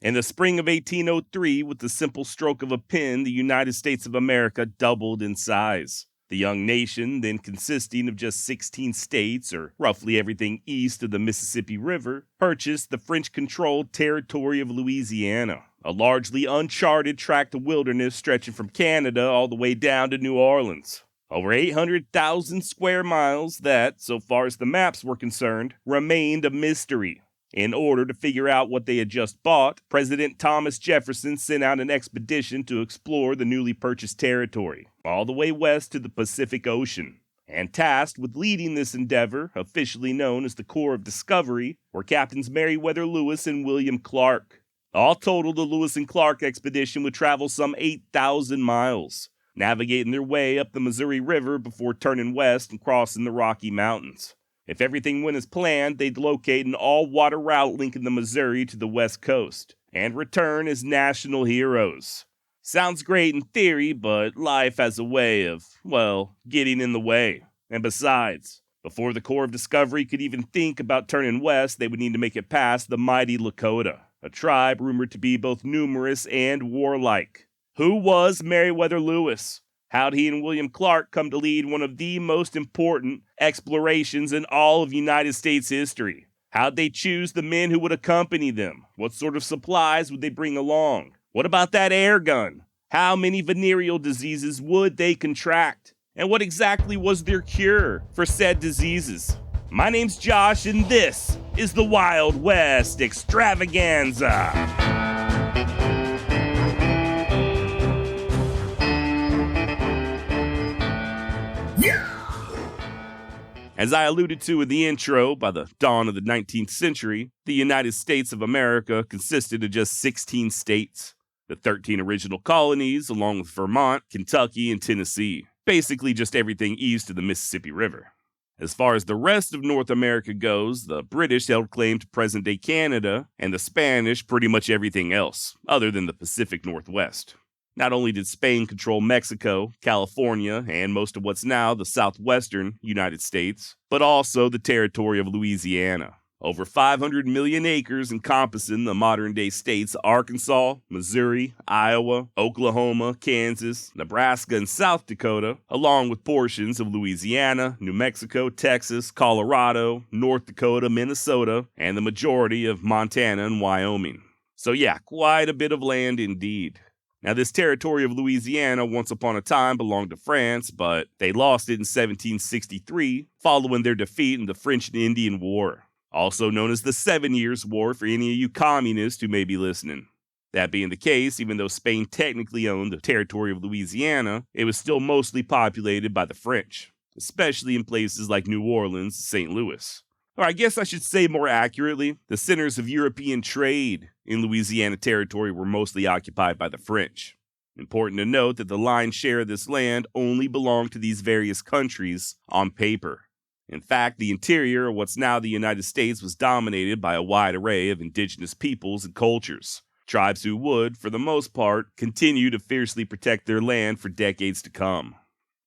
In the spring of 1803, with the simple stroke of a pen, the United States of America doubled in size. The young nation, then consisting of just 16 states, or roughly everything east of the Mississippi River, purchased the French-controlled Territory of Louisiana, a largely uncharted tract of wilderness stretching from Canada all the way down to New Orleans. Over 800,000 square miles that, so far as the maps were concerned, remained a mystery. In order to figure out what they had just bought, President Thomas Jefferson sent out an expedition to explore the newly purchased territory, all the way west to the Pacific Ocean. And tasked with leading this endeavor, officially known as the Corp of Discovery, were Captains Meriwether Lewis and William Clark. All total, the Lewis and Clark expedition would travel some 8,000 miles, navigating their way up the Missouri River before turning west and crossing the Rocky Mountains. If everything went as planned, they'd locate an all-water route linking the Missouri to the west coast, and return as national heroes. Sounds great in theory, but life has a way of, getting in the way. And besides, before the Corps of Discovery could even think about turning west, they would need to make it past the mighty Lakota, a tribe rumored to be both numerous and warlike. Who was Meriwether Lewis? How'd he and William Clark come to lead one of the most important explorations in all of United States history? How'd they choose the men who would accompany them? What sort of supplies would they bring along? What about that air gun? How many venereal diseases would they contract? And what exactly was their cure for said diseases? My name's Josh, and this is the Wild West Extravaganza. As I alluded to in the intro, by the dawn of the 19th century, the United States of America consisted of just 16 states, the 13 original colonies, along with Vermont, Kentucky, and Tennessee, basically just everything east of the Mississippi River. As far as the rest of North America goes, the British held claim to present-day Canada, and the Spanish pretty much everything else, other than the Pacific Northwest. Not only did Spain control Mexico, California, and most of what's now the southwestern United States, but also the Territory of Louisiana. Over 500 million acres encompassing the modern-day states Arkansas, Missouri, Iowa, Oklahoma, Kansas, Nebraska, and South Dakota, along with portions of Louisiana, New Mexico, Texas, Colorado, North Dakota, Minnesota, and the majority of Montana and Wyoming. So yeah, quite a bit of land indeed. Now, this Territory of Louisiana once upon a time belonged to France, but they lost it in 1763 following their defeat in the French and Indian War, also known as the 7 Years' War for any of you communists who may be listening. That being the case, even though Spain technically owned the Territory of Louisiana, it was still mostly populated by the French, especially in places like New Orleans and St. Louis. Or I guess I should say more accurately, the centers of European trade in Louisiana Territory were mostly occupied by the French. Important to note that the lion's share of this land only belonged to these various countries on paper. In fact, the interior of what's now the United States was dominated by a wide array of indigenous peoples and cultures, tribes who would, for the most part, continue to fiercely protect their land for decades to come.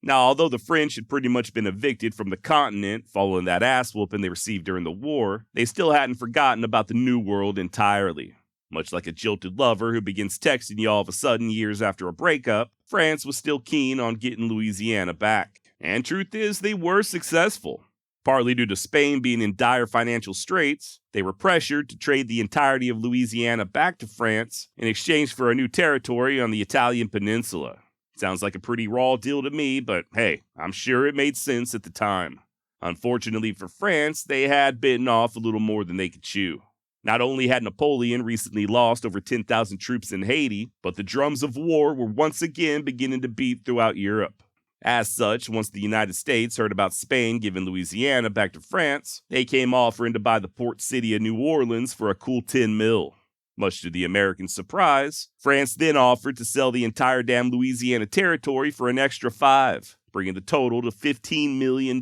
Now, although the French had pretty much been evicted from the continent following that ass whooping they received during the war, they still hadn't forgotten about the New World entirely. Much like a jilted lover who begins texting you all of a sudden years after a breakup, France was still keen on getting Louisiana back. And truth is, they were successful. Partly due to Spain being in dire financial straits, they were pressured to trade the entirety of Louisiana back to France in exchange for a new territory on the Italian peninsula. Sounds like a pretty raw deal to me, but hey, I'm sure it made sense at the time. Unfortunately for France, they had bitten off a little more than they could chew. Not only had Napoleon recently lost over 10,000 troops in Haiti, but the drums of war were once again beginning to beat throughout Europe. As such, once the United States heard about Spain giving Louisiana back to France, they came offering to buy the port city of New Orleans for a cool 10 mil. Much to the American surprise, France then offered to sell the entire damn Louisiana territory for an extra 5, bringing the total to $15 million,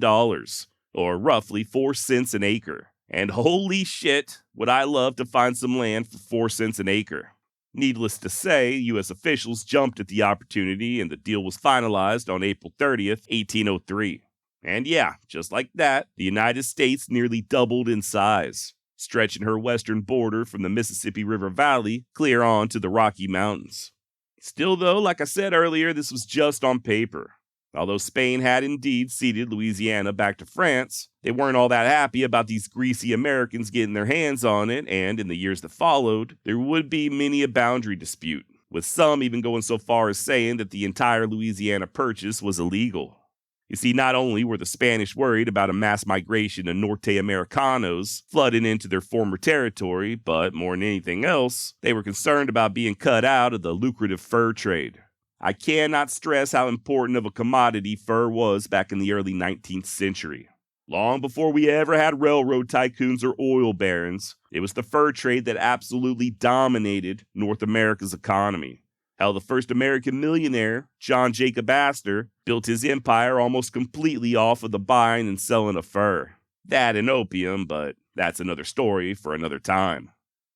or roughly 4 cents an acre. And holy shit, would I love to find some land for 4 cents an acre. Needless to say, U.S. officials jumped at the opportunity and the deal was finalized on April 30th, 1803. And yeah, just like that, the United States nearly doubled in size. stretching her western border from the Mississippi River Valley clear on to the Rocky Mountains. Still though, like I said earlier, this was just on paper. Although Spain had indeed ceded Louisiana back to France, they weren't all that happy about these greasy Americans getting their hands on it, and in the years that followed, there would be many a boundary dispute, with some even going so far as saying that the entire Louisiana Purchase was illegal. You see, not only were the Spanish worried about a mass migration of Norte Americanos flooding into their former territory, but more than anything else, they were concerned about being cut out of the lucrative fur trade. I cannot stress how important of a commodity fur was back in the early 19th century. Long before we ever had railroad tycoons or oil barons, it was the fur trade that absolutely dominated North America's economy. Hell, the first American millionaire, John Jacob Astor, built his empire almost completely off of the buying and selling of fur. That and opium, but that's another story for another time.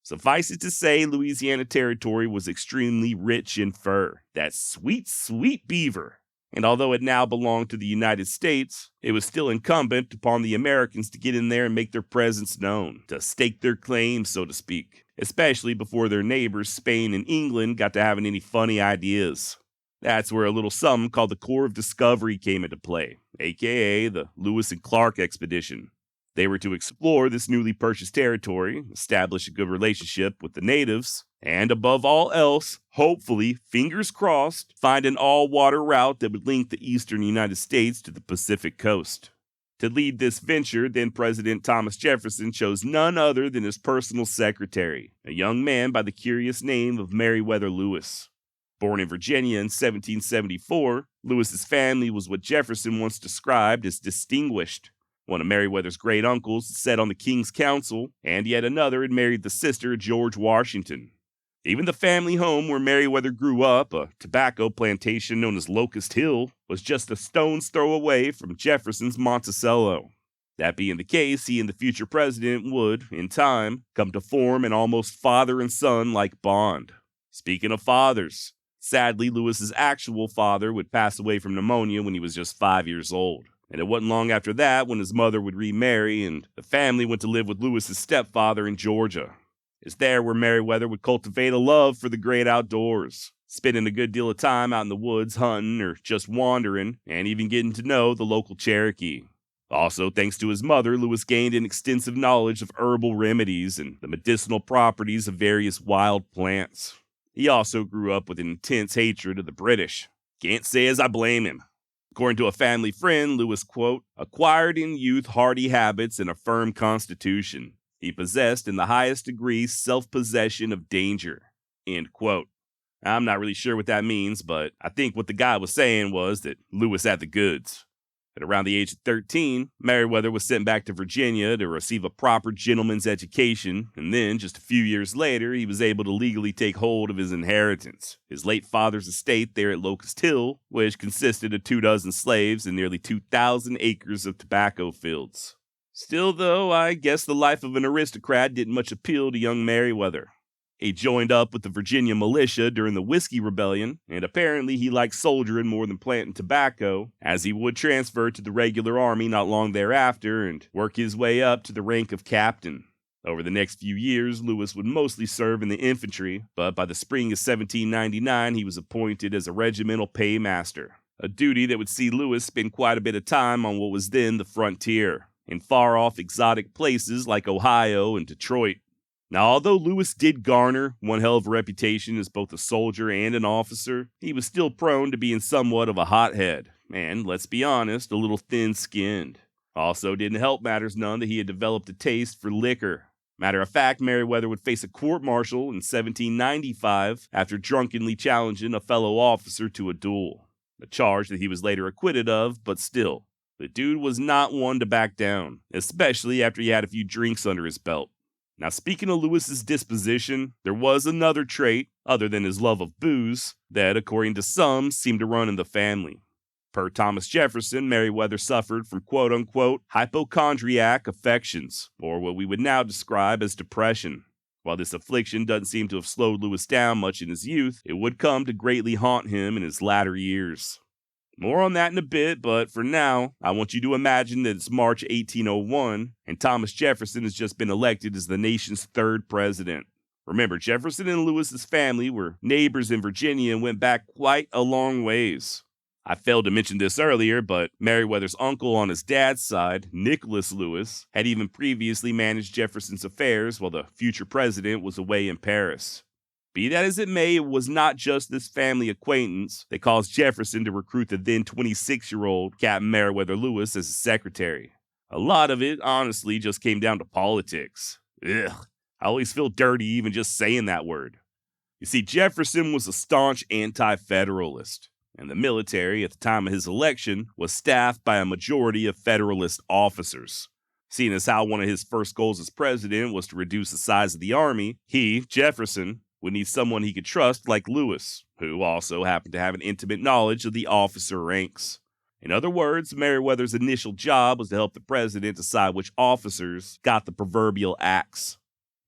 Suffice it to say, Louisiana Territory was extremely rich in fur, that sweet, sweet beaver. And although it now belonged to the United States, it was still incumbent upon the Americans to get in there and make their presence known, to stake their claim, so to speak, especially before their neighbors Spain and England got to having any funny ideas. That's where a little something called the Corp of Discovery came into play, aka the Lewis and Clark expedition. They were to explore this newly purchased territory, establish a good relationship with the natives, and above all else, hopefully, fingers crossed, find an all-water route that would link the eastern United States to the Pacific coast. To lead this venture, then President Thomas Jefferson chose none other than his personal secretary, a young man by the curious name of Meriwether Lewis. Born in Virginia in 1774, Lewis's family was what Jefferson once described as distinguished. One of Meriwether's great uncles sat on the King's Council, and yet another had married the sister of George Washington. Even the family home where Meriwether grew up, a tobacco plantation known as Locust Hill, was just a stone's throw away from Jefferson's Monticello. That being the case, he and the future president would, in time, come to form an almost father and son-like bond. Speaking of fathers, sadly, Lewis's actual father would pass away from pneumonia when he was just 5 years old. And it wasn't long after that when his mother would remarry and the family went to live with Lewis's stepfather in Georgia. It's there where Meriwether would cultivate a love for the great outdoors, spending a good deal of time out in the woods hunting or just wandering, and even getting to know the local Cherokee. Also, thanks to his mother, Lewis gained an extensive knowledge of herbal remedies and the medicinal properties of various wild plants. He also grew up with an intense hatred of the British. Can't say as I blame him. According to a family friend, Lewis, quote, acquired in youth hardy habits and a firm constitution. He possessed in the highest degree self-possession of danger, end quote. I'm not really sure what that means, but I think what the guy was saying was that Lewis had the goods. At around the age of 13, Meriwether was sent back to Virginia to receive a proper gentleman's education, and then, just a few years later, he was able to legally take hold of his inheritance, his late father's estate there at Locust Hill, which consisted of 24 slaves and nearly 2,000 acres of tobacco fields. Still, though, I guess the life of an aristocrat didn't much appeal to young Meriwether. He joined up with the Virginia militia during the Whiskey Rebellion, and apparently he liked soldiering more than planting tobacco, as he would transfer to the regular army not long thereafter and work his way up to the rank of captain. Over the next few years, Lewis would mostly serve in the infantry, but by the spring of 1799 he was appointed as a regimental paymaster, a duty that would see Lewis spend quite a bit of time on what was then the frontier, in far-off exotic places like Ohio and Detroit. Now, although Lewis did garner one hell of a reputation as both a soldier and an officer, he was still prone to being somewhat of a hothead, and, let's be honest, a little thin-skinned. Also, didn't help matters none that he had developed a taste for liquor. Matter of fact, Meriwether would face a court-martial in 1795 after drunkenly challenging a fellow officer to a duel, a charge that he was later acquitted of, but still, the dude was not one to back down, especially after he had a few drinks under his belt. Now, speaking of Lewis's disposition, there was another trait, other than his love of booze, that, according to some, seemed to run in the family. Per Thomas Jefferson, Meriwether suffered from quote-unquote hypochondriac affections, or what we would now describe as depression. While this affliction doesn't seem to have slowed Lewis down much in his youth, it would come to greatly haunt him in his latter years. More on that in a bit, but for now, I want you to imagine that it's March 1801, and Thomas Jefferson has just been elected as the nation's third president. Remember, Jefferson and Lewis's family were neighbors in Virginia and went back quite a long ways. I failed to mention this earlier, but Meriwether's uncle on his dad's side, Nicholas Lewis, had even previously managed Jefferson's affairs while the future president was away in Paris. Be that as it may, it was not just this family acquaintance that caused Jefferson to recruit the then 26-year-old Captain Meriwether Lewis as his secretary. A lot of it, honestly, just came down to politics. Ugh, I always feel dirty even just saying that word. You see, Jefferson was a staunch anti-federalist, and the military at the time of his election was staffed by a majority of Federalist officers. Seeing as how one of his first goals as president was to reduce the size of the army, he, Jefferson, would need someone he could trust like Lewis, who also happened to have an intimate knowledge of the officer ranks. In other words, Meriwether's initial job was to help the president decide which officers got the proverbial axe.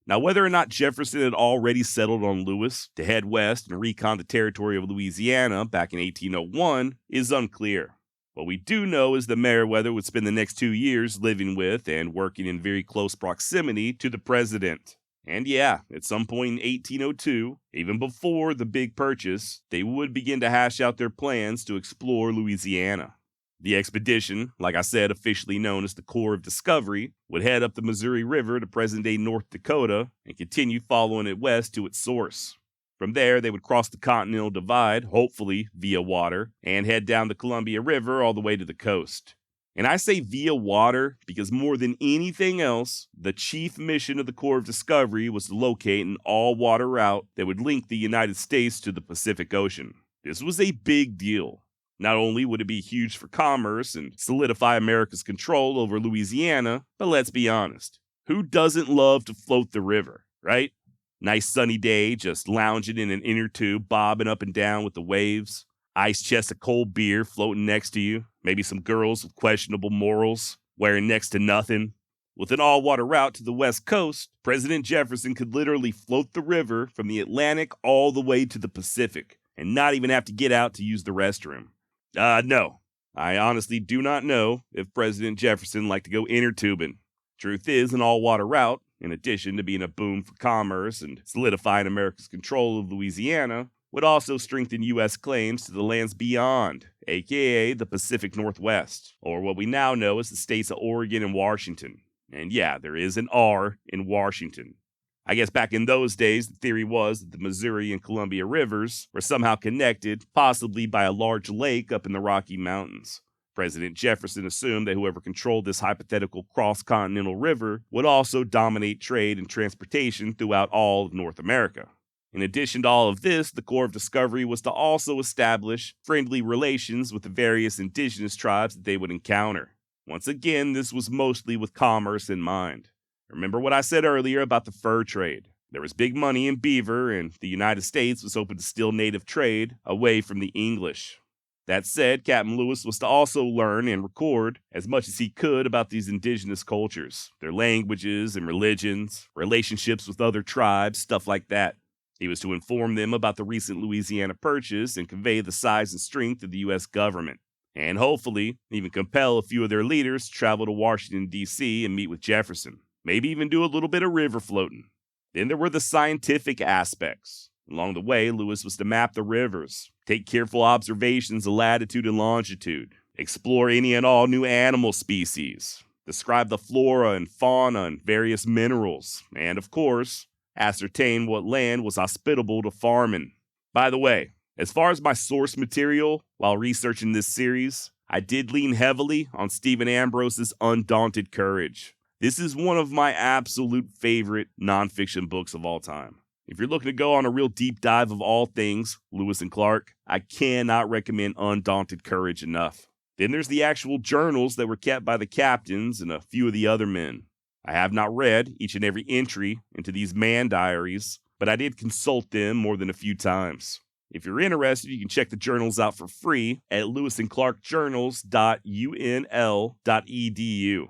Now, whether or not Jefferson had already settled on Lewis to head west and recon the territory of Louisiana back in 1801 is unclear. What we do know is that Meriwether would spend the next 2 years living with and working in very close proximity to the president. And yeah, at some point in 1802, even before the big purchase, they would begin to hash out their plans to explore Louisiana. The expedition, like I said, officially known as the Corp of Discovery, would head up the Missouri River to present-day North Dakota and continue following it west to its source. From there, they would cross the Continental Divide, hopefully via water, and head down the Columbia River all the way to the coast. And I say via water because more than anything else, the chief mission of the Corp of Discovery was to locate an all-water route that would link the United States to the Pacific Ocean. This was a big deal. Not only would it be huge for commerce and solidify America's control over Louisiana, but let's be honest, who doesn't love to float the river, right? Nice sunny day, just lounging in an inner tube, bobbing up and down with the waves. Ice chest of cold beer floating next to you. Maybe some girls with questionable morals, wearing next to nothing. With an all-water route to the west coast, President Jefferson could literally float the river from the Atlantic all the way to the Pacific, and not even have to get out to use the restroom. No. I honestly do not know if President Jefferson liked to go inner tubing. Truth is, an all-water route, in addition to being a boom for commerce and solidifying America's control of Louisiana, would also strengthen U.S. claims to the lands beyond, aka the Pacific Northwest, or what we now know as the states of Oregon and Washington. And yeah, there is an R in Washington. I guess back in those days, the theory was that the Missouri and Columbia rivers were somehow connected, possibly by a large lake up in the Rocky Mountains. President Jefferson assumed that whoever controlled this hypothetical cross-continental river would also dominate trade and transportation throughout all of North America. In addition to all of this, the Corp of Discovery was to also establish friendly relations with the various indigenous tribes that they would encounter. Once again, this was mostly with commerce in mind. Remember what I said earlier about the fur trade. There was big money in beaver, and the United States was hoping to steal native trade away from the English. That said, Captain Lewis was to also learn and record as much as he could about these indigenous cultures, their languages and religions, relationships with other tribes, stuff like that. He was to inform them about the recent Louisiana Purchase and convey the size and strength of the U.S. government. And hopefully, even compel a few of their leaders to travel to Washington, D.C. and meet with Jefferson. Maybe even do a little bit of river floating. Then there were the scientific aspects. Along the way, Lewis was to map the rivers, take careful observations of latitude and longitude, explore any and all new animal species, describe the flora and fauna and various minerals, and of course, ascertain what land was hospitable to farming. By the way, as far as my source material while researching this series, I did lean heavily on Stephen Ambrose's Undaunted Courage. This is one of my absolute favorite nonfiction books of all time. If you're looking to go on a real deep dive of all things Lewis and Clark, I cannot recommend Undaunted Courage enough. Then there's the actual journals that were kept by the captains and a few of the other men. I have not read each and every entry into these man diaries, but I did consult them more than a few times. If you're interested, you can check the journals out for free at lewisandclarkjournals.unl.edu.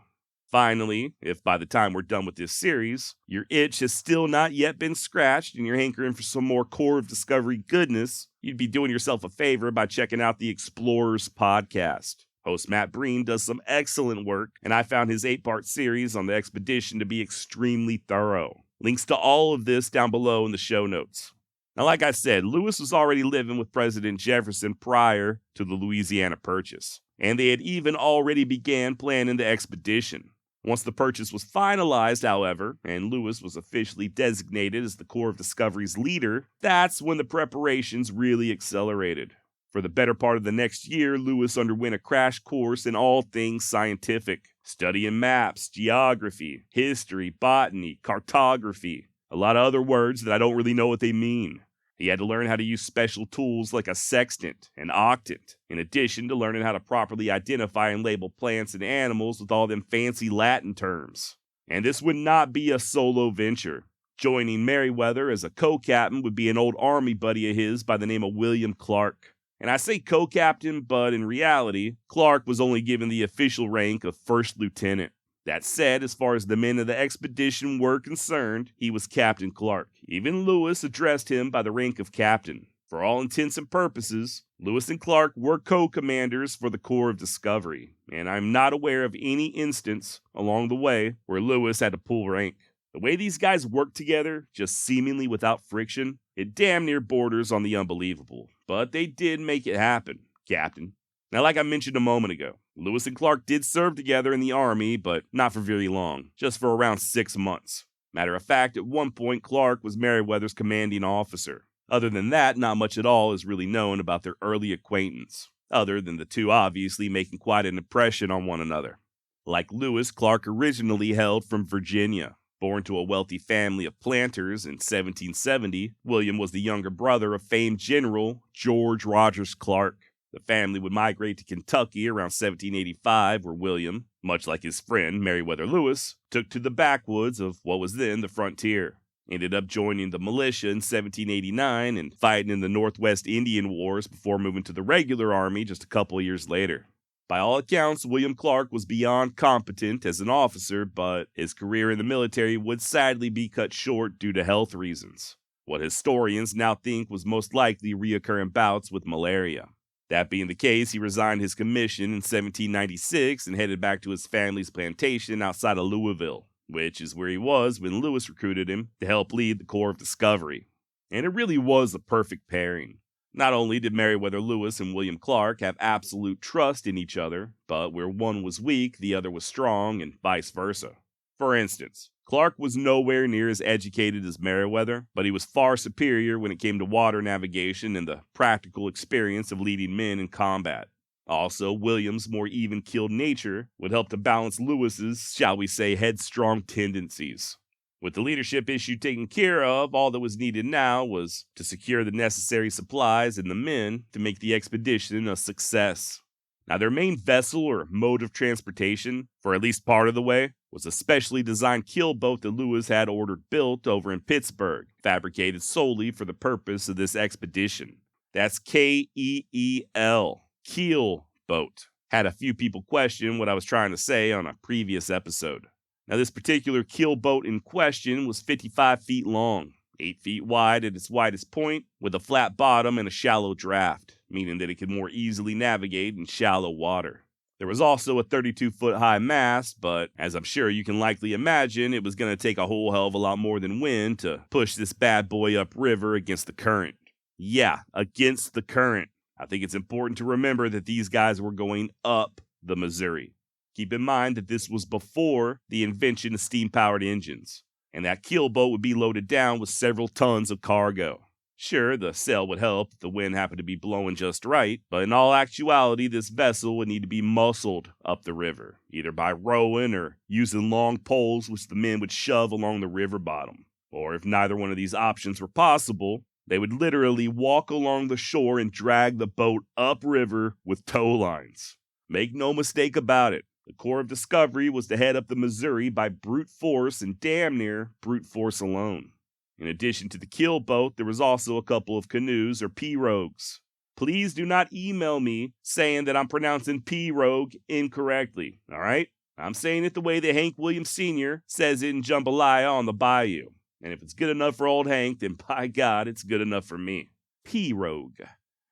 Finally, if by the time we're done with this series, your itch has still not yet been scratched and you're hankering for some more Corp of Discovery goodness, you'd be doing yourself a favor by checking out the Explorers podcast. Host Matt Breen does some excellent work, and I found his 8-part series on the expedition to be extremely thorough. Links to all of this down below in the show notes. Now, like I said, Lewis was already living with President Jefferson prior to the Louisiana Purchase, and they had even already began planning the expedition. Once the purchase was finalized, however, and Lewis was officially designated as the Corp of Discovery's leader, that's when the preparations really accelerated. For the better part of the next year, Lewis underwent a crash course in all things scientific, studying maps, geography, history, botany, cartography, a lot of other words that I don't really know what they mean. He had to learn how to use special tools like a sextant and octant, in addition to learning how to properly identify and label plants and animals with all them fancy Latin terms. And this would not be a solo venture. Joining Meriwether as a co-captain would be an old army buddy of his by the name of William Clark. And I say co-captain, but in reality, Clark was only given the official rank of first lieutenant. That said, as far as the men of the expedition were concerned, he was Captain Clark. Even Lewis addressed him by the rank of captain. For all intents and purposes, Lewis and Clark were co-commanders for the Corp of Discovery, and I'm not aware of any instance along the way where Lewis had to pull rank. The way these guys worked together, just seemingly without friction, it damn near borders on the unbelievable. But they did make it happen, Captain. Now, like I mentioned a moment ago, Lewis and Clark did serve together in the Army, but not for very long, just for around 6 months. Matter of fact, at one point, Clark was Meriwether's commanding officer. Other than that, not much at all is really known about their early acquaintance, other than the two obviously making quite an impression on one another. Like Lewis, Clark originally hailed from Virginia. Born to a wealthy family of planters in 1770, William was the younger brother of famed General George Rogers Clark. The family would migrate to Kentucky around 1785, where William, much like his friend Meriwether Lewis, took to the backwoods of what was then the frontier. Ended up joining the militia in 1789 and fighting in the Northwest Indian Wars before moving to the regular army just a couple of years later. By all accounts, William Clark was beyond competent as an officer, but his career in the military would sadly be cut short due to health reasons. What historians now think was most likely reoccurring bouts with malaria. That being the case, he resigned his commission in 1796 and headed back to his family's plantation outside of Louisville, which is where he was when Lewis recruited him to help lead the Corp of Discovery. And it really was a perfect pairing. Not only did Meriwether Lewis and William Clark have absolute trust in each other, but where one was weak, the other was strong, and vice versa. For instance, Clark was nowhere near as educated as Meriwether, but he was far superior when it came to water navigation and the practical experience of leading men in combat. Also, William's more even-keeled nature would help to balance Lewis's, shall we say, headstrong tendencies. With the leadership issue taken care of, all that was needed now was to secure the necessary supplies and the men to make the expedition a success. Now, their main vessel or mode of transportation, for at least part of the way, was a specially designed keelboat that Lewis had ordered built over in Pittsburgh, fabricated solely for the purpose of this expedition. That's K-E-E-L, keel boat. Had a few people question what I was trying to say on a previous episode. Now, this particular keelboat in question was 55 feet long, 8 feet wide at its widest point, with a flat bottom and a shallow draft, meaning that it could more easily navigate in shallow water. There was also a 32-foot high mast, but as I'm sure you can likely imagine, it was going to take a whole hell of a lot more than wind to push this bad boy upriver against the current. Yeah, against the current. I think it's important to remember that these guys were going up the Missouri. Keep in mind that this was before the invention of steam-powered engines, and that keelboat would be loaded down with several tons of cargo. Sure, the sail would help if the wind happened to be blowing just right, but in all actuality, this vessel would need to be muscled up the river, either by rowing or using long poles which the men would shove along the river bottom. Or if neither one of these options were possible, they would literally walk along the shore and drag the boat upriver with tow lines. Make no mistake about it, the Corp of Discovery was to head up the Missouri by brute force and damn near brute force alone. In addition to the keelboat, there was also a couple of canoes or pirogues. Please do not email me saying that I'm pronouncing pirogue incorrectly, alright? I'm saying it the way that Hank Williams Sr. says it in Jambalaya on the Bayou. And if it's good enough for old Hank, then by God, it's good enough for me. Pirogue.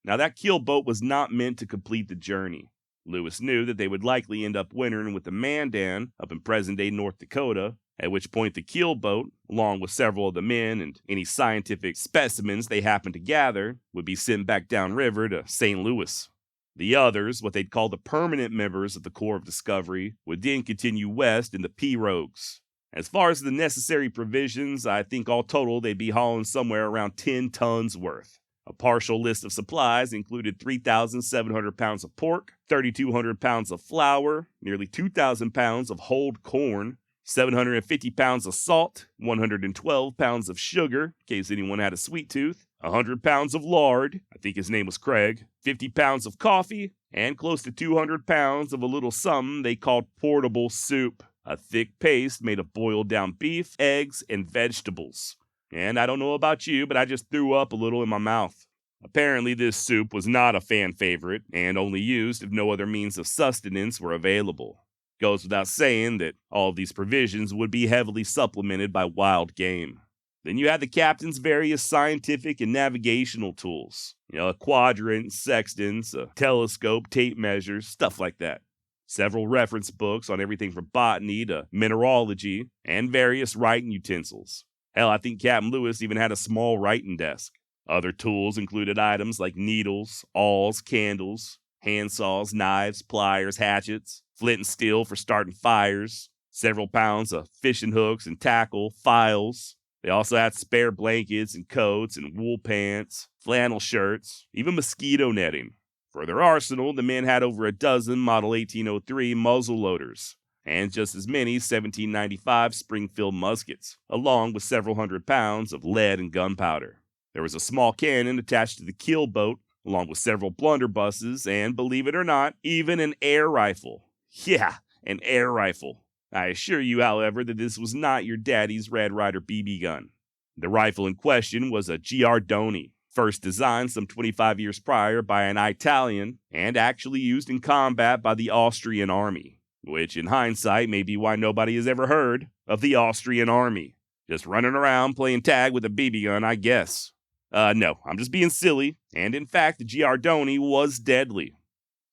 Now that keelboat was not meant to complete the journey. Lewis knew that they would likely end up wintering with the Mandan up in present-day North Dakota, at which point the keelboat, along with several of the men and any scientific specimens they happened to gather, would be sent back downriver to St. Louis. The others, what they'd call the permanent members of the Corps of Discovery, would then continue west in the pirogues. As far as the necessary provisions, I think all total they'd be hauling somewhere around 10 tons worth. A partial list of supplies included 3,700 pounds of pork, 3,200 pounds of flour, nearly 2,000 pounds of hulled corn, 750 pounds of salt, 112 pounds of sugar, in case anyone had a sweet tooth, 100 pounds of lard, I think his name was Craig, 50 pounds of coffee, and close to 200 pounds of a little something they called portable soup, a thick paste made of boiled down beef, eggs, and vegetables. And I don't know about you, but I just threw up a little in my mouth. Apparently this soup was not a fan favorite, and only used if no other means of sustenance were available. Goes without saying that all of these provisions would be heavily supplemented by wild game. Then you had the captain's various scientific and navigational tools. A quadrant, sextants, a telescope, tape measures, stuff like that. Several reference books on everything from botany to mineralogy, and various writing utensils. Hell, I think Captain Lewis even had a small writing desk. Other tools included items like needles, awls, candles, handsaws, knives, pliers, hatchets, flint and steel for starting fires, several pounds of fishing hooks and tackle, files. They also had spare blankets and coats and wool pants, flannel shirts, even mosquito netting. For their arsenal, the men had over a dozen Model 1803 muzzle loaders, and just as many 1795 Springfield muskets, along with several hundred pounds of lead and gunpowder. There was a small cannon attached to the keelboat, along with several blunderbusses, and, believe it or not, even an air rifle. Yeah, an air rifle. I assure you, however, that this was not your daddy's Red Ryder BB gun. The rifle in question was a Giardoni, first designed some 25 years prior by an Italian, and actually used in combat by the Austrian army. Which, in hindsight, may be why nobody has ever heard of the Austrian army. Just running around playing tag with a BB gun, I guess. No, I'm just being silly, and in fact, the Giardoni was deadly.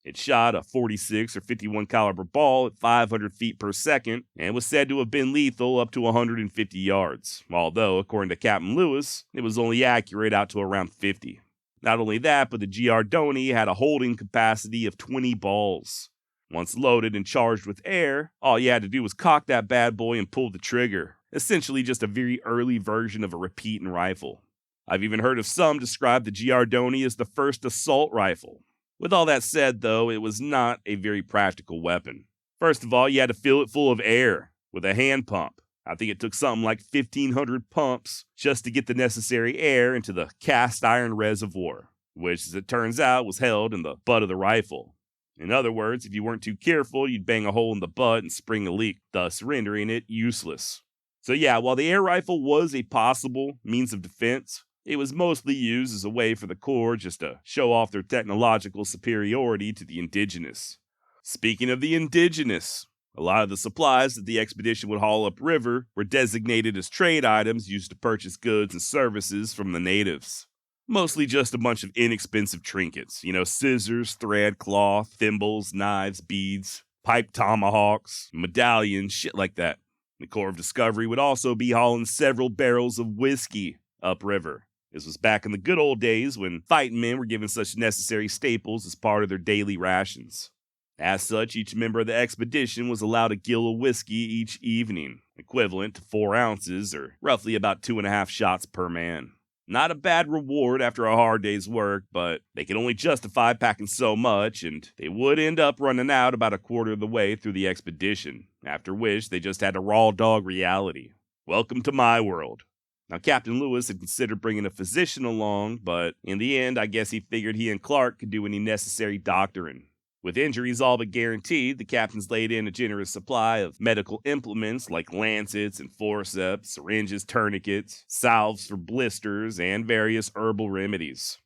It shot a 46 or 51 caliber ball at 500 feet per second, and was said to have been lethal up to 150 yards, although, according to Captain Lewis, it was only accurate out to around 50. Not only that, but the Giardoni had a holding capacity of 20 balls. Once loaded and charged with air, all you had to do was cock that bad boy and pull the trigger. Essentially just a very early version of a repeating rifle. I've even heard of some describe the Giardoni as the first assault rifle. With all that said, though, it was not a very practical weapon. First of all, you had to fill it full of air with a hand pump. I think it took something like 1,500 pumps just to get the necessary air into the cast iron reservoir, which, as it turns out, was held in the butt of the rifle. In other words, if you weren't too careful, you'd bang a hole in the butt and spring a leak, thus rendering it useless. So yeah, while the air rifle was a possible means of defense, it was mostly used as a way for the Corps just to show off their technological superiority to the indigenous. Speaking of the indigenous, a lot of the supplies that the expedition would haul upriver were designated as trade items used to purchase goods and services from the natives. Mostly just a bunch of inexpensive trinkets, scissors, thread, cloth, thimbles, knives, beads, pipe tomahawks, medallions, shit like that. The Corps of Discovery would also be hauling several barrels of whiskey upriver. This was back in the good old days when fighting men were given such necessary staples as part of their daily rations. As such, each member of the expedition was allowed a gill of whiskey each evening, equivalent to 4 ounces or roughly about 2.5 shots per man. Not a bad reward after a hard day's work, but they could only justify packing so much, and they would end up running out about a quarter of the way through the expedition, after which they just had to raw dog reality. Welcome to my world. Now, Captain Lewis had considered bringing a physician along, but in the end, I guess he figured he and Clark could do any necessary doctoring. With injuries all but guaranteed, the captains laid in a generous supply of medical implements like lancets and forceps, syringes, tourniquets, salves for blisters, and various herbal remedies.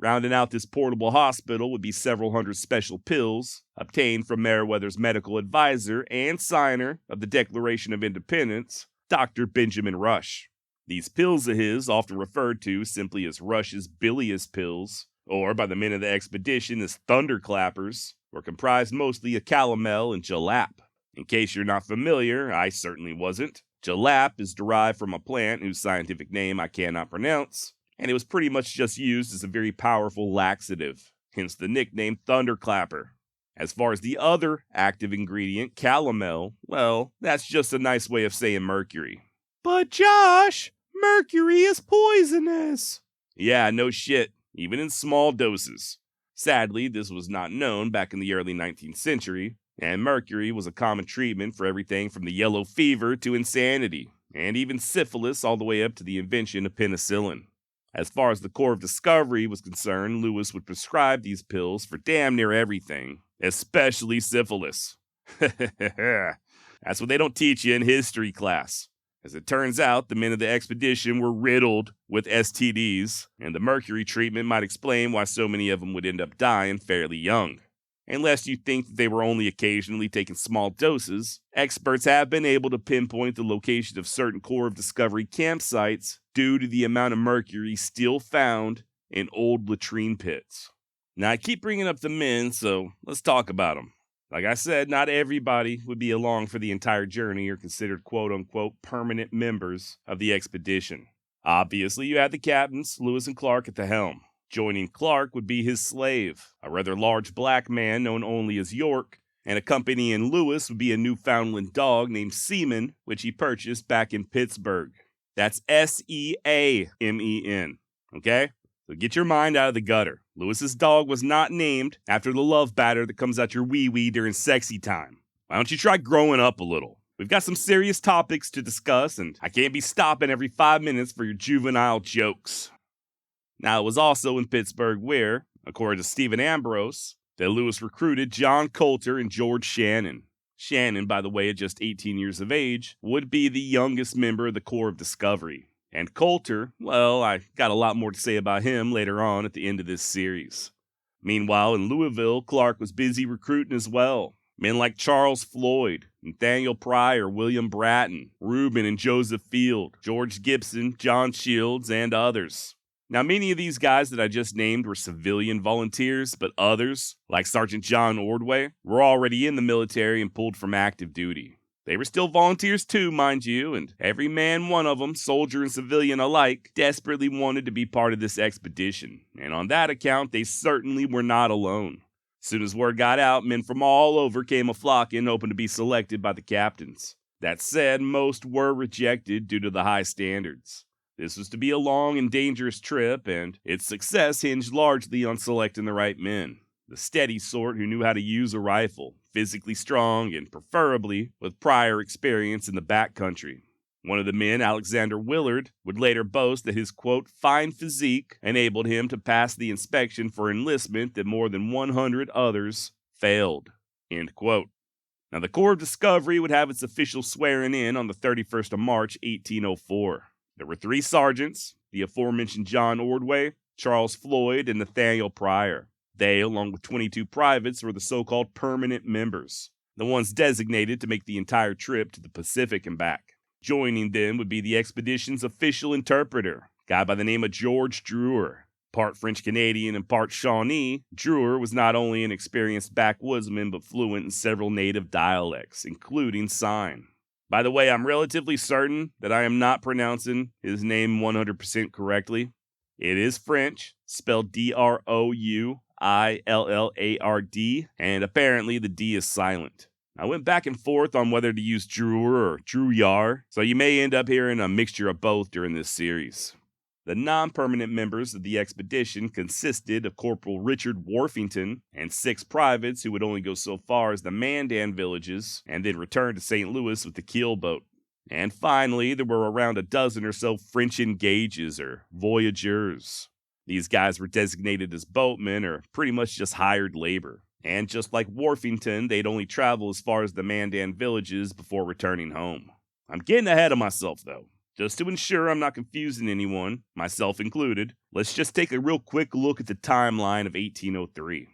Rounding out this portable hospital would be several hundred special pills obtained from Meriwether's medical advisor and signer of the Declaration of Independence, Dr. Benjamin Rush. These pills of his, often referred to simply as Rush's bilious pills, or by the men of the expedition as thunderclappers, were comprised mostly of calomel and jalap. In case you're not familiar, I certainly wasn't. Jalap is derived from a plant whose scientific name I cannot pronounce, and it was pretty much just used as a very powerful laxative, hence the nickname Thunderclapper. As far as the other active ingredient, calomel, well, that's just a nice way of saying mercury. But Josh, mercury is poisonous. Yeah, no shit, even in small doses. Sadly, this was not known back in the early 19th century, and mercury was a common treatment for everything from the yellow fever to insanity, and even syphilis all the way up to the invention of penicillin. As far as the Corp of Discovery was concerned, Lewis would prescribe these pills for damn near everything, especially syphilis. That's what they don't teach you in history class. As it turns out, the men of the expedition were riddled with STDs, and the mercury treatment might explain why so many of them would end up dying fairly young. Unless you think that they were only occasionally taking small doses, experts have been able to pinpoint the location of certain Corp of Discovery campsites due to the amount of mercury still found in old latrine pits. Now, I keep bringing up the men, so let's talk about them. Like I said, not everybody would be along for the entire journey or considered quote-unquote permanent members of the expedition. Obviously, you had the captains, Lewis and Clark, at the helm. Joining Clark would be his slave, a rather large black man known only as York, and accompanying Lewis would be a Newfoundland dog named Seaman, which he purchased back in Pittsburgh. That's Seamen, okay? So get your mind out of the gutter. Lewis's dog was not named after the love batter that comes out your wee-wee during sexy time. Why don't you try growing up a little? We've got some serious topics to discuss, and I can't be stopping every 5 minutes for your juvenile jokes. Now, it was also in Pittsburgh where, according to Stephen Ambrose, that Lewis recruited John Coulter and George Shannon. Shannon, by the way, at just 18 years of age, would be the youngest member of the Corp of Discovery. And Coulter, well, I got a lot more to say about him later on at the end of this series. Meanwhile, in Louisville, Clark was busy recruiting as well. Men like Charles Floyd, Nathaniel Pryor, William Bratton, Reuben and Joseph Field, George Gibson, John Shields, and others. Now, many of these guys that I just named were civilian volunteers, but others, like Sergeant John Ordway, were already in the military and pulled from active duty. They were still volunteers too, mind you, and every man one of them, soldier and civilian alike, desperately wanted to be part of this expedition, and on that account, they certainly were not alone. As soon as word got out, men from all over came a-flocking, hoping to be selected by the captains. That said, most were rejected due to the high standards. This was to be a long and dangerous trip, and its success hinged largely on selecting the right men. The steady sort who knew how to use a rifle, physically strong, and preferably with prior experience in the backcountry. One of the men, Alexander Willard, would later boast that his, quote, fine physique enabled him to pass the inspection for enlistment that more than 100 others failed, end quote. Now, the Corp of Discovery would have its official swearing in on the 31st of March, 1804. There were 3 sergeants, the aforementioned John Ordway, Charles Floyd, and Nathaniel Pryor. They, along with 22 privates, were the so-called permanent members, the ones designated to make the entire trip to the Pacific and back. Joining them would be the expedition's official interpreter, a guy by the name of George Drewer. Part French-Canadian and part Shawnee, Drewer was not only an experienced backwoodsman but fluent in several native dialects, including sign. By the way, I'm relatively certain that I am not pronouncing his name 100% correctly. It is French, spelled Drouillard, and apparently the D is silent. I went back and forth on whether to use Drewer or Drouillard, so you may end up hearing a mixture of both during this series. The non-permanent members of the expedition consisted of Corporal Richard Worthington and 6 privates who would only go so far as the Mandan villages and then return to St. Louis with the keelboat. And finally, there were around a dozen or so French engages or voyageurs. These guys were designated as boatmen or pretty much just hired labor. And just like Worthington, they'd only travel as far as the Mandan villages before returning home. I'm getting ahead of myself though. Just to ensure I'm not confusing anyone, myself included, let's just take a real quick look at the timeline of 1803.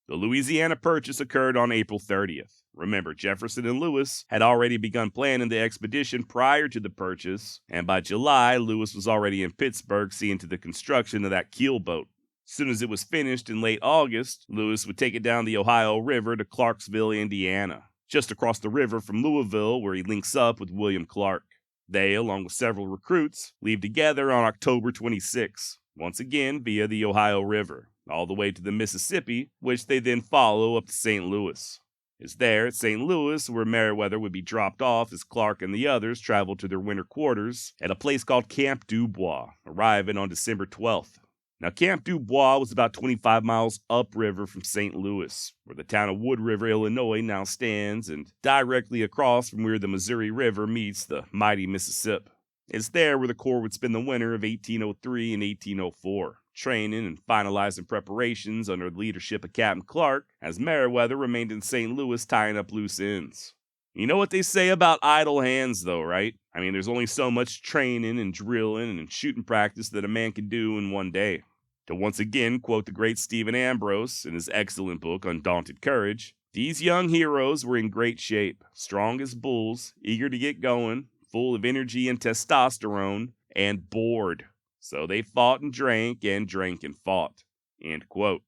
The Louisiana Purchase occurred on April 30th. Remember, Jefferson and Lewis had already begun planning the expedition prior to the purchase, and by July, Lewis was already in Pittsburgh seeing to the construction of that keel boat. As soon as it was finished in late August, Lewis would take it down the Ohio River to Clarksville, Indiana, just across the river from Louisville, where he links up with William Clark. They, along with several recruits, leave together on October 26, once again via the Ohio River, all the way to the Mississippi, which they then follow up to St. Louis. It's there at St. Louis where Meriwether would be dropped off as Clark and the others traveled to their winter quarters at a place called Camp Dubois, arriving on December 12th. Now, Camp Dubois was about 25 miles upriver from St. Louis, where the town of Wood River, Illinois now stands, and directly across from where the Missouri River meets the mighty Mississippi. It's there where the Corps would spend the winter of 1803 and 1804, training and finalizing preparations under the leadership of Captain Clark, as Meriwether remained in St. Louis tying up loose ends. You know what they say about idle hands, though, right? I mean, there's only so much training and drilling and shooting practice that a man can do in one day. To once again quote the great Stephen Ambrose in his excellent book, Undaunted Courage, these young heroes were in great shape, strong as bulls, eager to get going, full of energy and testosterone, and bored. So they fought and drank and fought. End quote.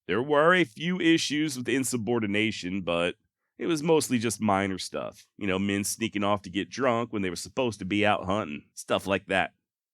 There were a few issues with insubordination, but it was mostly just minor stuff. Men sneaking off to get drunk when they were supposed to be out hunting, stuff like that.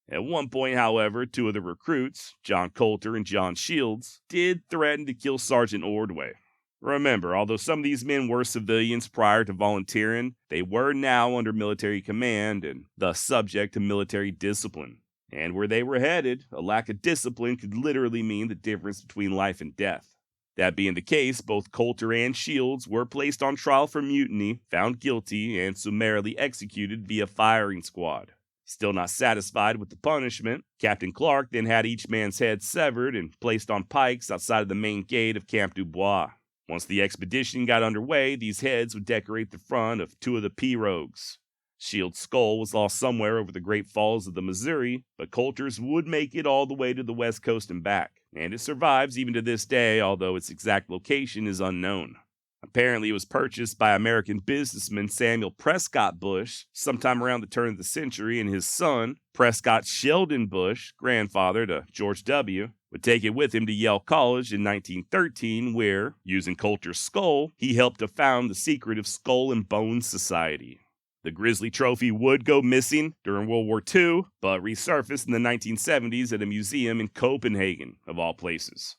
At one point, however, two of the recruits, John Coulter and John Shields, did threaten to kill Sergeant Ordway. Remember, although some of these men were civilians prior to volunteering, they were now under military command and thus subject to military discipline. And where they were headed, a lack of discipline could literally mean the difference between life and death. That being the case, both Coulter and Shields were placed on trial for mutiny, found guilty, and summarily executed via firing squad. Still not satisfied with the punishment, Captain Clark then had each man's head severed and placed on pikes outside of the main gate of Camp Dubois. Once the expedition got underway, these heads would decorate the front of two of the pirogues. Shields' skull was lost somewhere over the Great Falls of the Missouri, but Coulter's would make it all the way to the West Coast and back, and it survives even to this day, although its exact location is unknown. Apparently, it was purchased by American businessman Samuel Prescott Bush sometime around the turn of the century, and his son, Prescott Sheldon Bush, grandfather to George W., would take it with him to Yale College in 1913, where, using Coulter's skull, he helped to found the secretive Skull and Bones Society. The Grizzly Trophy would go missing during World War II, but resurfaced in the 1970s at a museum in Copenhagen, of all places.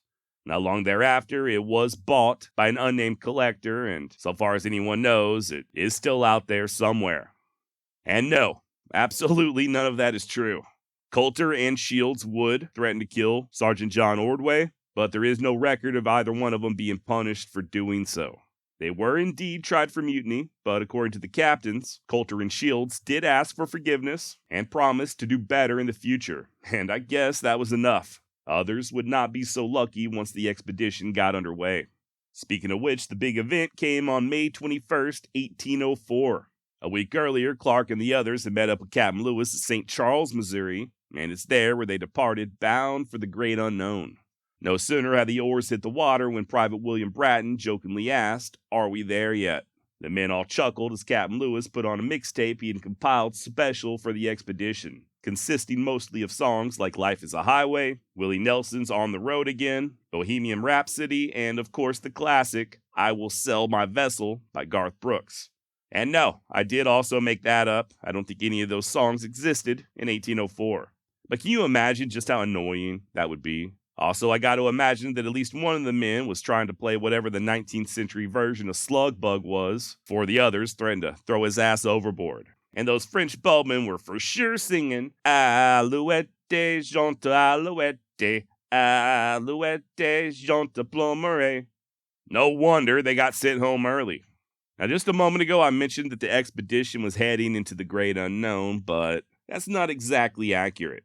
Not long thereafter, it was bought by an unnamed collector, and so far as anyone knows, it is still out there somewhere. And no, absolutely none of that is true. Coulter and Shields would threaten to kill Sergeant John Ordway, but there is no record of either one of them being punished for doing so. They were indeed tried for mutiny, but according to the captains, Coulter and Shields did ask for forgiveness and promised to do better in the future, and I guess that was enough. Others would not be so lucky once the expedition got underway. Speaking of which, the big event came on May 21st, 1804. A week earlier, Clark and the others had met up with Captain Lewis at St. Charles, Missouri, and it's there where they departed, bound for the great unknown. No sooner had the oars hit the water when Private William Bratton jokingly asked, "Are we there yet?" The men all chuckled as Captain Lewis put on a mixtape he had compiled special for the expedition, consisting mostly of songs like Life is a Highway, Willie Nelson's On the Road Again, Bohemian Rhapsody, and of course the classic I Will Sell My Vessel by Garth Brooks. And no, I did also make that up. I don't think any of those songs existed in 1804. But can you imagine just how annoying that would be? Also, I got to imagine that at least one of the men was trying to play whatever the 19th century version of Slug Bug was, for the others threatened to throw his ass overboard. And those French boatmen were for sure singing, Alouette, jante, alouette, alouette, jante plumeret. No wonder they got sent home early. Now, just a moment ago, I mentioned that the expedition was heading into the great unknown, but that's not exactly accurate.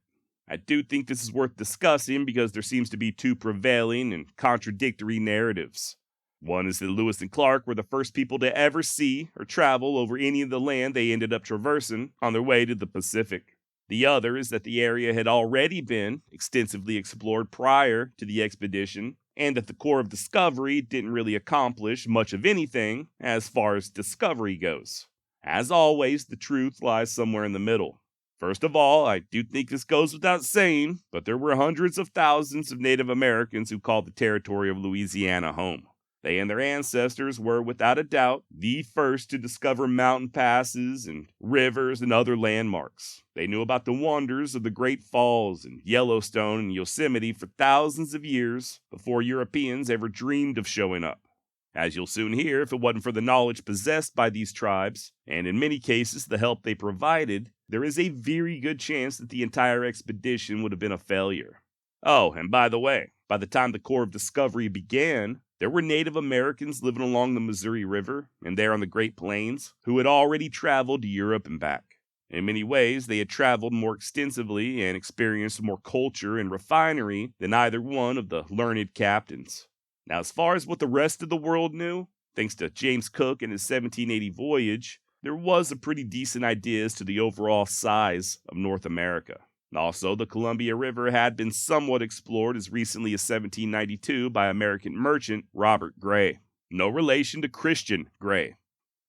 I do think this is worth discussing because there seems to be two prevailing and contradictory narratives. One is that Lewis and Clark were the first people to ever see or travel over any of the land they ended up traversing on their way to the Pacific. The other is that the area had already been extensively explored prior to the expedition, and that the Corps of Discovery didn't really accomplish much of anything as far as discovery goes. As always, the truth lies somewhere in the middle. First of all, I do think this goes without saying, but there were hundreds of thousands of Native Americans who called the Territory of Louisiana home. They and their ancestors were, without a doubt, the first to discover mountain passes and rivers and other landmarks. They knew about the wonders of the Great Falls and Yellowstone and Yosemite for thousands of years before Europeans ever dreamed of showing up. As you'll soon hear, if it wasn't for the knowledge possessed by these tribes, and in many cases the help they provided, there is a very good chance that the entire expedition would have been a failure. Oh, and by the way, by the time the Corps of Discovery began, there were Native Americans living along the Missouri River and there on the Great Plains who had already traveled to Europe and back. In many ways, they had traveled more extensively and experienced more culture and refinery than either one of the learned captains. Now, as far as what the rest of the world knew, thanks to James Cook and his 1780 voyage, there was a pretty decent idea as to the overall size of North America. Also, the Columbia River had been somewhat explored as recently as 1792 by American merchant Robert Gray, no relation to Christian Gray.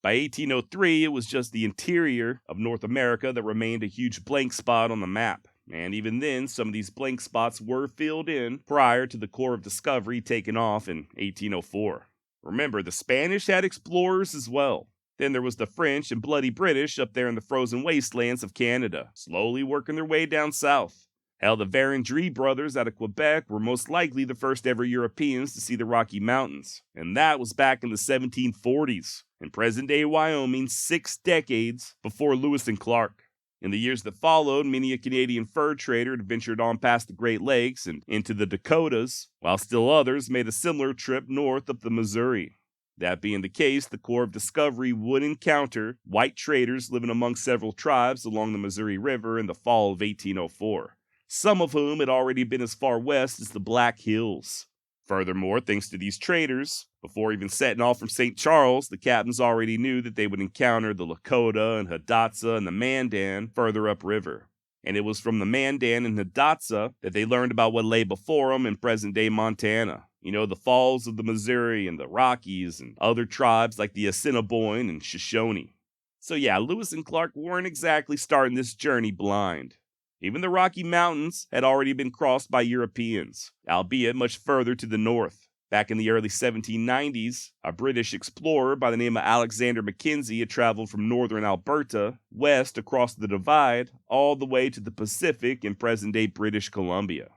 By 1803, it was just the interior of North America that remained a huge blank spot on the map, and even then, some of these blank spots were filled in prior to the Corps of Discovery taking off in 1804. Remember, the Spanish had explorers as well. Then there was the French and bloody British up there in the frozen wastelands of Canada, slowly working their way down south. Hell, the Vérendrye brothers out of Quebec were most likely the first ever Europeans to see the Rocky Mountains, and that was back in the 1740s, in present-day Wyoming, 6 decades before Lewis and Clark. In the years that followed, many a Canadian fur trader had ventured on past the Great Lakes and into the Dakotas, while still others made a similar trip north up the Missouri. That being the case, the Corps of Discovery would encounter white traders living among several tribes along the Missouri River in the fall of 1804, some of whom had already been as far west as the Black Hills. Furthermore, thanks to these traders, before even setting off from St. Charles, the captains already knew that they would encounter the Lakota and Hidatsa and the Mandan further upriver. And it was from the Mandan and Hidatsa that they learned about what lay before them in present-day Montana. You know, the falls of the Missouri and the Rockies and other tribes like the Assiniboine and Shoshone. So yeah, Lewis and Clark weren't exactly starting this journey blind. Even the Rocky Mountains had already been crossed by Europeans, albeit much further to the north. Back in the early 1790s, a British explorer by the name of Alexander Mackenzie had traveled from northern Alberta, west across the Divide, all the way to the Pacific in present-day British Columbia.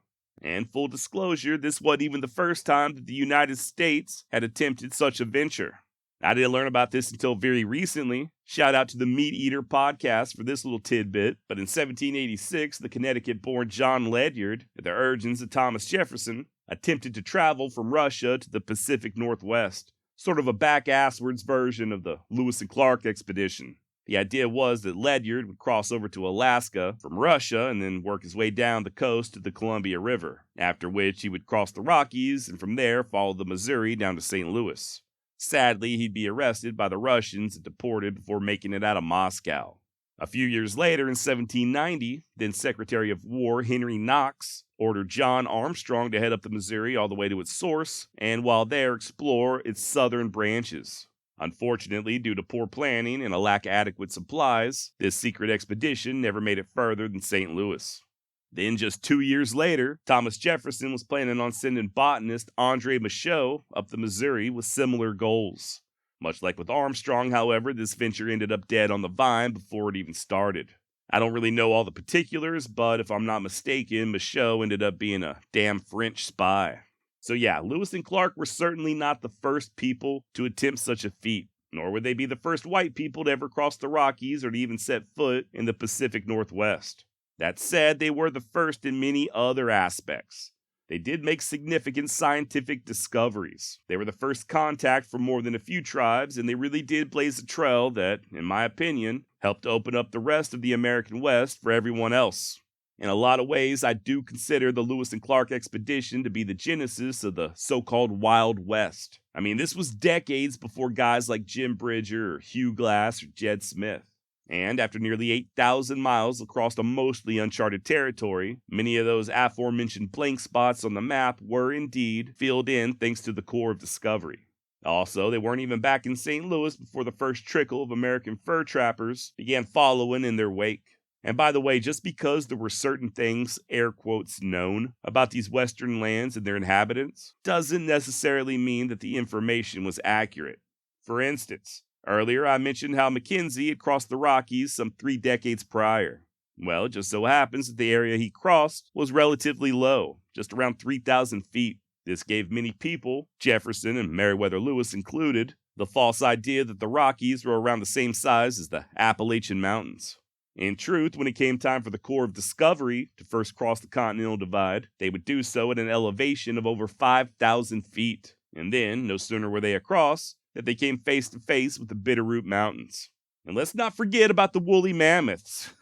And full disclosure, this wasn't even the first time that the United States had attempted such a venture. I didn't learn about this until very recently. Shout out to the Meat Eater podcast for this little tidbit. But in 1786, the Connecticut-born John Ledyard, at the urgings of Thomas Jefferson, attempted to travel from Russia to the Pacific Northwest, sort of a back-asswards version of the Lewis and Clark expedition. The idea was that Ledyard would cross over to Alaska from Russia and then work his way down the coast to the Columbia River, after which he would cross the Rockies and from there follow the Missouri down to St. Louis. Sadly, he'd be arrested by the Russians and deported before making it out of Moscow. A few years later, in 1790, then Secretary of War Henry Knox ordered John Armstrong to head up the Missouri all the way to its source, and while there explore its southern branches. Unfortunately, due to poor planning and a lack of adequate supplies, this secret expedition never made it further than St. Louis. Then, just 2 years later, Thomas Jefferson was planning on sending botanist Andre Michaud up the Missouri with similar goals. Much like with Armstrong, however, this venture ended up dead on the vine before it even started. I don't really know all the particulars, but if I'm not mistaken, Michaud ended up being a damn French spy. So yeah, Lewis and Clark were certainly not the first people to attempt such a feat, nor would they be the first white people to ever cross the Rockies or to even set foot in the Pacific Northwest. That said, they were the first in many other aspects. They did make significant scientific discoveries. They were the first contact for more than a few tribes, and they really did blaze a trail that, in my opinion, helped open up the rest of the American West for everyone else. In a lot of ways, I do consider the Lewis and Clark expedition to be the genesis of the so-called Wild West. I mean, this was decades before guys like Jim Bridger or Hugh Glass or Jed Smith. And after nearly 8,000 miles across a mostly uncharted territory, many of those aforementioned blank spots on the map were indeed filled in thanks to the Corp of Discovery. Also, they weren't even back in St. Louis before the first trickle of American fur trappers began following in their wake. And by the way, just because there were certain things, air quotes, known about these western lands and their inhabitants, doesn't necessarily mean that the information was accurate. For instance, earlier I mentioned how Mackenzie had crossed the Rockies some 3 decades prior. Well, it just so happens that the area he crossed was relatively low, just around 3,000 feet. This gave many people, Jefferson and Meriwether Lewis included, the false idea that the Rockies were around the same size as the Appalachian Mountains. In truth, when it came time for the Corp of Discovery to first cross the Continental Divide, they would do so at an elevation of over 5,000 feet. And then, no sooner were they across, that they came face to face with the Bitterroot Mountains. And let's not forget about the woolly mammoths.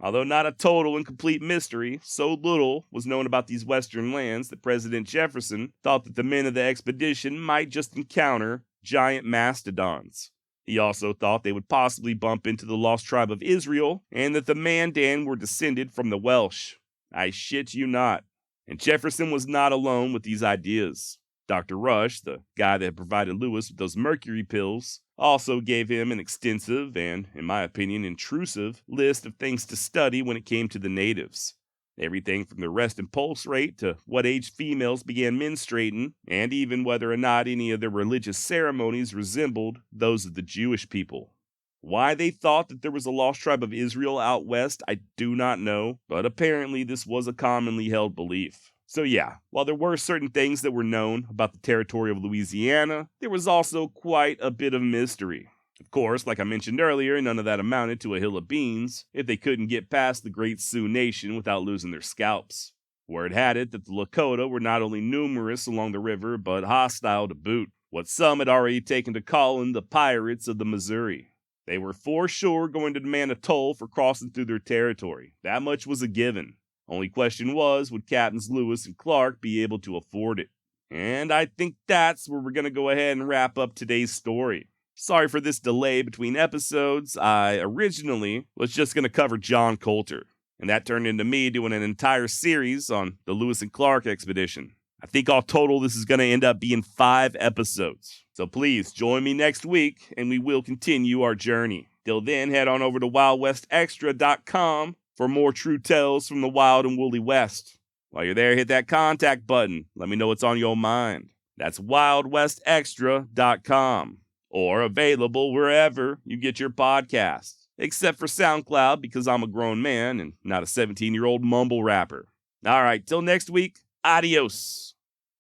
Although not a total and complete mystery, so little was known about these western lands that President Jefferson thought that the men of the expedition might just encounter giant mastodons. He also thought they would possibly bump into the lost tribe of Israel, and that the Mandan were descended from the Welsh. I shit you not. And Jefferson was not alone with these ideas. Dr. Rush, the guy that had provided Lewis with those mercury pills, also gave him an extensive and, in my opinion, intrusive list of things to study when it came to the natives. Everything from their rest and pulse rate to what age females began menstruating, and even whether or not any of their religious ceremonies resembled those of the Jewish people. Why they thought that there was a lost tribe of Israel out west, I do not know, but apparently this was a commonly held belief. So yeah, while there were certain things that were known about the Territory of Louisiana, there was also quite a bit of mystery. Of course, like I mentioned earlier, none of that amounted to a hill of beans if they couldn't get past the Great Sioux Nation without losing their scalps. Word had it that the Lakota were not only numerous along the river, but hostile to boot, what some had already taken to calling the pirates of the Missouri. They were for sure going to demand a toll for crossing through their territory. That much was a given. Only question was, would Captains Lewis and Clark be able to afford it? And I think that's where we're going to go ahead and wrap up today's story. Sorry for this delay between episodes. I originally was just going to cover John Colter, and that turned into me doing an entire series on the Lewis and Clark expedition. I think all total this is going to end up being 5 episodes. So please join me next week, and we will continue our journey. Till then, head on over to wildwestextra.com for more true tales from the wild and woolly West. While you're there, hit that contact button. Let me know what's on your mind. That's wildwestextra.com, or available wherever you get your podcasts, except for SoundCloud because I'm a grown man and not a 17-year-old mumble rapper. All right, till next week, adios.